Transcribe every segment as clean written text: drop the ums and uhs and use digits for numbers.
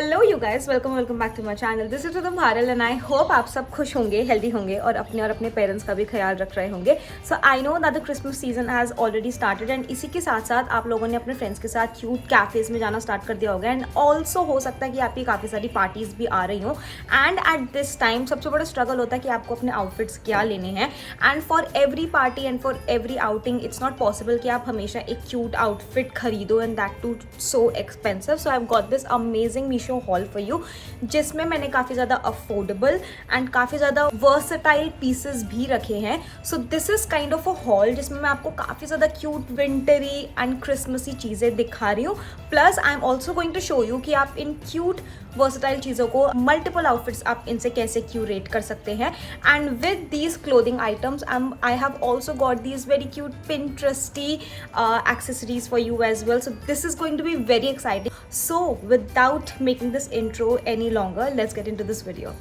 Hello you guys, welcome back to my channel. This is Ridham Bharal and I hope आप सब खुश होंगे, healthy होंगे और अपने पेरेंट्स का भी ख्याल रख रहे होंगे। So I know that the Christmas season has already started and इसी के साथ साथ आप लोगों ने अपने फ्रेंड्स के साथ क्यूट कैफ़ेज़ में जाना स्टार्ट कर दिया होगा एंड ऑल्सो हो सकता है कि आपकी काफ़ी सारी पार्टीज़ भी आ रही हों। एंड एट दिस टाइम सबसे बड़ा स्ट्रगल होता है कि आपको अपने आउटफिट्स क्या लेने हैं। And for every party and for every outing it's not possible कि आप हमेशा एक क्यूट आउटफिट खरीदो and that too so expensive. So I have got this amazing Meesho haul for you, जिसमें मैंने काफ़ी ज़्यादा अफोर्डेबल एंड काफ़ी ज़्यादा वर्सेटाइल पीसेस भी रखे हैं। So this is kind of a hall जिसमें मैं आपको काफ़ी ज़्यादा क्यूट विंटरी एंड क्रिसमसी चीज़ें दिखा रही हूँ। Plus I am also going to show you कि आप इन क्यूट वर्सेटाइल चीज़ों को मल्टीपल आउटफिट्स आप इनसे कैसे क्यूरेट कर सकते हैं। And with these clothing items I have also got these very cute pinteresty accessories for you as well. So this is going to be very exciting. So without making this intro any longer, let's get into this video.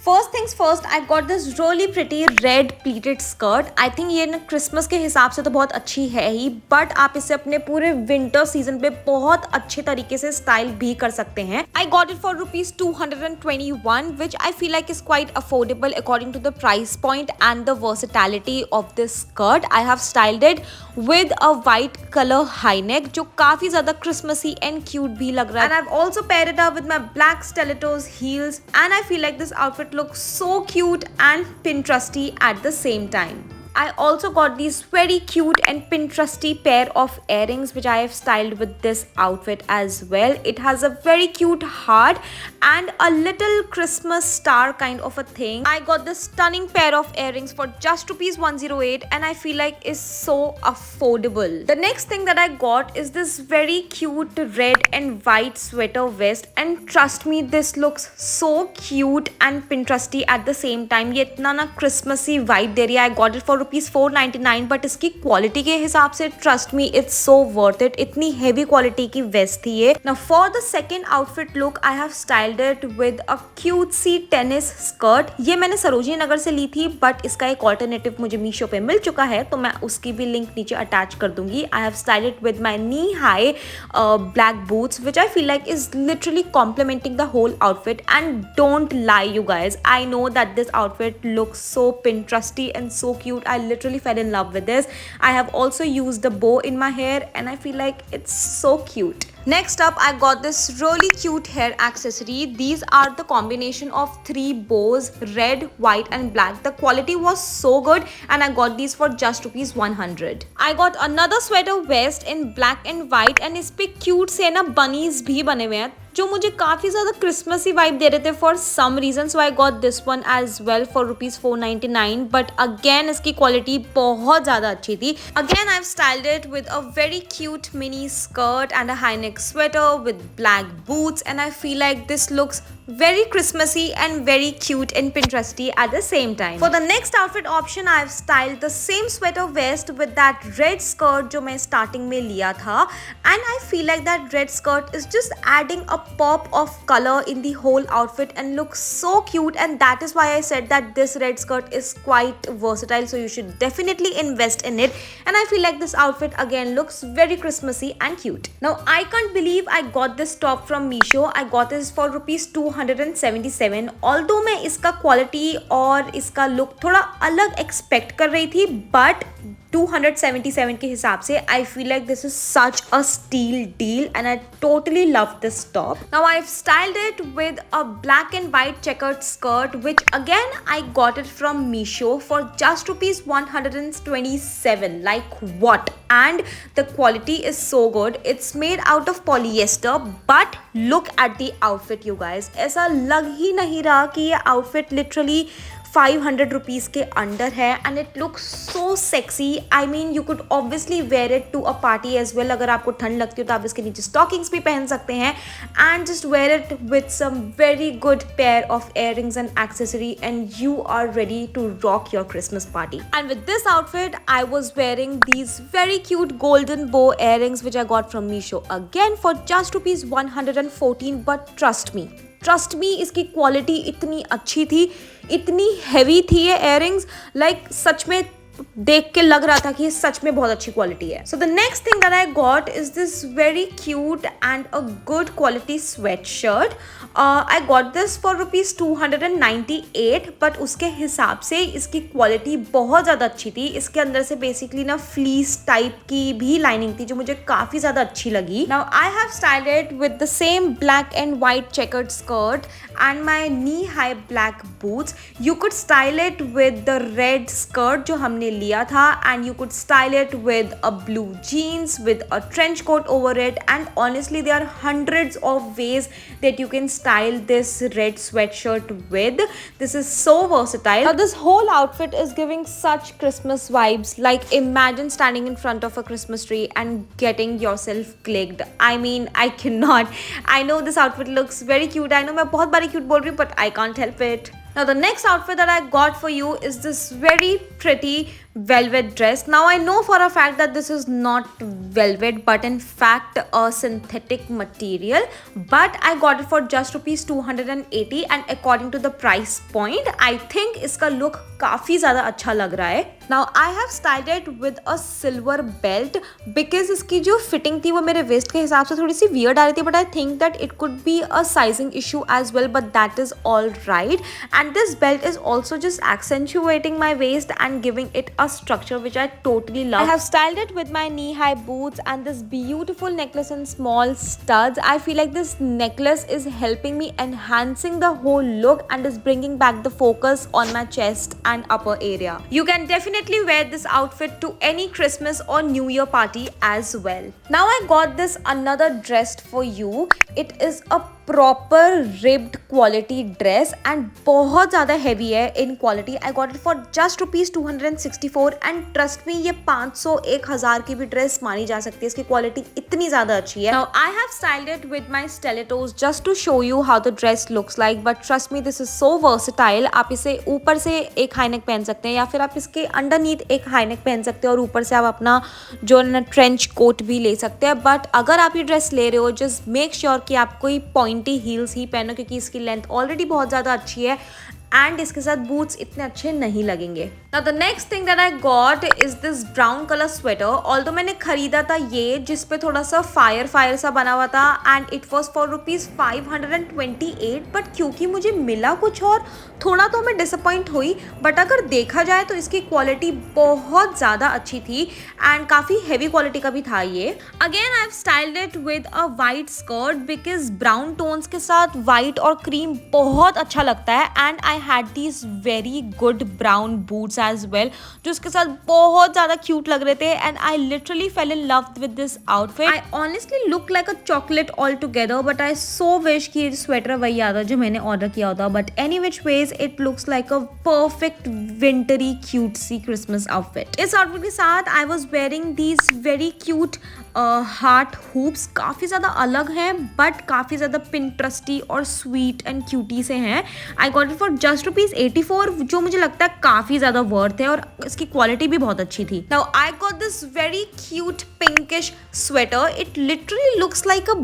First things first, I got this really pretty red pleated skirt. I think ये ना Christmas के हिसाब से तो बहुत अच्छी है ही, but आप इसे अपने पूरे विंटर सीजन पे बहुत अच्छे तरीके से स्टाइल भी कर सकते हैं। I got it for ₹221, which I feel like is quite affordable according to the price point and the versatility of this skirt. I have styled it with a white colour high neck जो काफी ज्यादा Christmassy and cute भी लग रहा है। And I have also paired it up with my black stilettos heels and I feel like this outfit looks so cute and Pinteresty at the same time. I also got these very cute and Pinteresty pair of earrings which I have styled with this outfit as well. It has a very cute heart and a little Christmas star kind of a thing. I got this stunning pair of earrings for just ₹108 and I feel like is so affordable. The next thing that I got is this very cute red and white sweater vest and trust me this looks so cute and Pinteresty at the same time. ये इतना ना Christmassy vibe दे रही है। I got it for ₹499 but इसकी quality के हिसाब से trust me it's so worth it. इतनी हेवी क्वालिटी की वेस्ट थी ये। Now for the second outfit look I have styled it with a cute see tennis skirt. ये मैंने सरोजिनी नगर से ली थी बट इसका एक ऑल्टरनेटिव मुझे मीशो पे मिल चुका है तो मैं उसकी भी लिंक नीचे अटैच कर दूंगी। I have styled it with my knee high black boots which I feel like is literally complementing the whole outfit and don't lie you guys, I know that this outfit looks so Pinteresty and so cute. I literally fell in love with this. I have also used the bow in my hair and I feel like it's so cute. Next up, I got this really cute hair accessory. These are the combination of 3 bows, red, white and black. The quality was so good and I got these for just ₹100. I got another sweater vest in black and white and इस पे cute से ना bunnies भी बने हुए हैं जो मुझे काफी ज्यादा क्रिसमसी वाइब दे रहे थे for some reason. So I got this one as well for ₹499 but again इसकी क्वालिटी बहुत ज्यादा अच्छी थी। Again I have styled it with a very cute mini skirt and a high neck sweater with black boots and I feel like this looks very Christmassy and very cute and Pinteresty at the same time. For the next outfit option, I have styled the same sweater vest with that red skirt जो मैं starting में लिया था and I feel like that red skirt is just adding a pop of color in the whole outfit and looks so cute and that is why I said that this red skirt is quite versatile, so you should definitely invest in it and I feel like this outfit again looks very Christmassy and cute. Now I can't believe I got this top from Meesho. I got this for ₹277. Although मैं इसका quality और इसका look थोड़ा अलग expect कर रही थी but 277 के हिसाब से I feel like this is such a steal deal and I totally love this top. Now I have styled it with a black and white checkered skirt which again I got it from Meesho for just ₹127. Like what, and the quality is so good. It's made out of polyester but look at the outfit you guys, ऐसा लग ही नहीं रहा कि ये outfit literally ₹500 के under है and it looks so sexy. I mean you could obviously wear it to a party as well. अगर आपको ठंड लगती हो तो आप इसके नीचे स्टॉकिंग्स भी पहन सकते हैं and just wear it with some very good pair of earrings and accessory and you are ready to rock your Christmas party. And with this outfit I was wearing these very cute golden bow earrings which I got from Meesho again for just ₹114 but trust me इसकी quality इतनी अच्छी थी, इतनी heavy थी ये earrings, like such में देख के लग रहा था कि ये सच में बहुत अच्छी क्वालिटी है. So the next thing that I got is this very cute and a good quality sweatshirt. I got this for rupees 298, but उसके हिसाब से इसकी क्वालिटी बहुत ज़्यादा अच्छी थी. इसके अंदर से बेसिकली ना फ्लीस टाइप की भी लाइनिंग थी जो मुझे काफ़ी ज़्यादा अच्छी लगी. Now I have styled it with the same black and white checkered skirt and my knee high black boots. You could style it with the red skirt जो हमने लिया था, and you could style it with a blue jeans with a trench coat over it, and honestly there are hundreds of ways that you can style this red sweatshirt with. This is so versatile. Now this whole outfit is giving such Christmas vibes. Like imagine standing in front of a Christmas tree and getting yourself clicked. I mean I cannot. I know this outfit looks very cute. I know मैं बहुत बारी cute बोल रही हूँ, but I can't help it. Now the next outfit that I got for you is this very pretty velvet dress. Now I know for a fact that this is not velvet but in fact a synthetic material, but I got it for just rupees 280 and according to the price point I think इसका look काफ़ी ज़्यादा अच्छा लग रहा है. Now I have styled it with a silver belt because इसकी जो fitting थी वो मेरे waist के हिसाब से थोड़ी सी weird आ रही थी, but I think that it could be a sizing issue as well, but that is all right. And this belt is also just accentuating my waist and giving it a structure which I totally love. I have styled it with my knee-high boots and this beautiful necklace and small studs. I feel like this necklace is helping me enhancing the whole look and is bringing back the focus on my chest and upper area. You can definitely wear this outfit to any Christmas or New Year party as well. Now I got this another dress for you. It is a proper ribbed quality dress and बहुत ज़्यादा heavy है in quality. I got it for just rupees 264 and trust me ये 500-1000 की भी dress मानी जा सकती है. इसकी क्वालिटी इतनी ज़्यादा अच्छी है. Now I have styled it with my stilettos just to show you how the dress looks like, but trust me this is so versatile. आप इसे ऊपर से एक हाईनेक पहन सकते हैं या फिर आप इसके अंडरनीथ एक हाईनेक पहन सकते हैं और ऊपर से आप अपना जो ट्रेंच कोट भी ले सकते हैं. बट अगर आप ये ड्रेस ले रहे हो जस्ट मेक श्योर कि आप कोई पॉइंटी हील्स ही पहनो क्योंकि इसकी लेंथ ऑलरेडी बहुत ज़्यादा अच्छी है एंड इसके साथ बूट्स इतने अच्छे नहीं लगेंगे. Now the next thing that I got is this brown colour sweater. Although मैंने खरीदा था ये जिसपे थोड़ा सा फायर सा बना हुआ था and it was for rupees 528, but क्योंकि मुझे मिला कुछ और थोड़ा तो मैं डिसअपॉइंट हुई. बट अगर देखा जाए तो इसकी क्वालिटी बहुत ज़्यादा अच्छी थी एंड काफ़ी हैवी क्वालिटी का भी था ये. Again I have styled it with a white skirt because brown tones के साथ वाइट और क्रीम बहुत अच्छा लगता है and I had these very good brown boots as well जो उसके साथ बहुत ज़्यादा cute लग रहे थे and I literally fell in love with this outfit. I honestly look like a chocolate altogether but I so wish कि ये स्वेटर वही आता जो मैंने ऑर्डर किया होता. but any which ways it looks like a perfect wintry cutesy Christmas outfit. इस outfit के साथ I was wearing these very cute heart hoops. काफ़ी ज़्यादा अलग हैं बट काफ़ी ज़्यादा पिंट्रस्टी और स्वीट एंड क्यूटी से हैं. I got it for just rupees 84 जो मुझे लगता है काफ़ी ज़्यादा वर्थ है और इसकी क्वालिटी भी बहुत अच्छी थी. Now I got this very cute pinkish sweater. It literally looks like a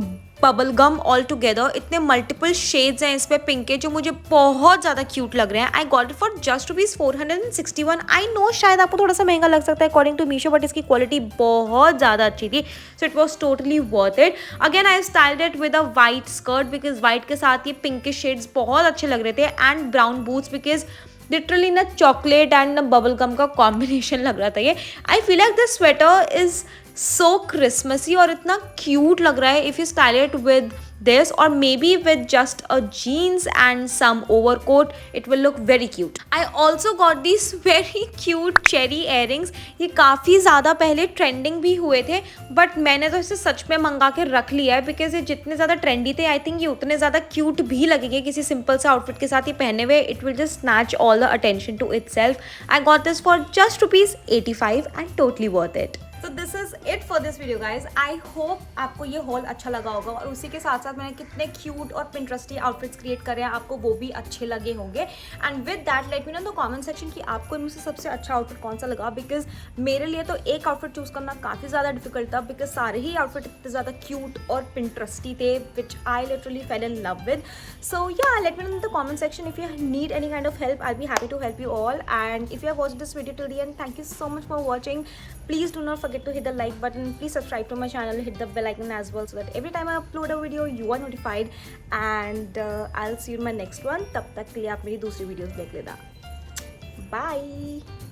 bubble gum all together. इतने मल्टीपल शेड्स हैं इस पे पिंक के जो मुझे बहुत ज़्यादा क्यूट लग रहे हैं. I got it for just rupees 461. I know शायद आपको थोड़ा सा महंगा लग सकता है अकॉर्डिंग टू मीशो बट इसकी क्वालिटी बहुत ज़्यादा अच्छी थी so it was totally worth it. Again I styled it with a white skirt because white के साथ ये पिंकिश शेड्स बहुत अच्छे लग रहे थे and brown boots because literally ना चॉकलेट एंड ना बबल गम का कॉम्बिनेशन लग रहा था ये. आई feel like this sweater is so Christmassy और इतना क्यूट लग रहा है if you style it with this or maybe with just a jeans and some overcoat it will look very cute. I also got these very cute cherry earrings. ये काफ़ी ज़्यादा पहले trending भी हुए थे बट मैंने तो इसे सच में मंगा के रख लिया है बिकॉज ये जितने ज़्यादा ट्रेंडी थे आई थिंक ये उतने ज़्यादा क्यूट भी लगेंगे किसी सिंपल सा आउटफिट के साथ ये पहने हुए. It will just snatch all the attention to itself. I got this for just rupees 85 and totally worth it. तो this is it for this video guys. I hope आपको ये hall अच्छा लगा होगा और उसी के साथ साथ मैंने कितने क्यूट और इंटरेस्टिंग आउटफिट्स क्रिएट करे हैं, आपको वो भी अच्छे लगे होंगे। And with that let me know in the comment section कि आपको इनमें से सबसे अच्छा आउटफिट कौन सा लगा, बिकॉज मेरे लिए तो एक आउटफिट चूज करना काफ़ी ज़्यादा डिफिकल्ट था, बिकॉज सारे ही आउटफिट इतने ज़्यादा क्यूट और इंटरेस्टिंग थे which I literally fell in love with. So yeah let me know in the comment section if you need any kind of help. I'll be happy to help you all. And if you have watched this video till the end, thank you so much for watching. Please do not forget to hit the like button. Please subscribe to my channel, hit the bell icon as well, so that every time I upload a video you are notified. And I'll see you in my next one. तब तक के लिए आप मेरी दूसरी videos देख लेना. Bye.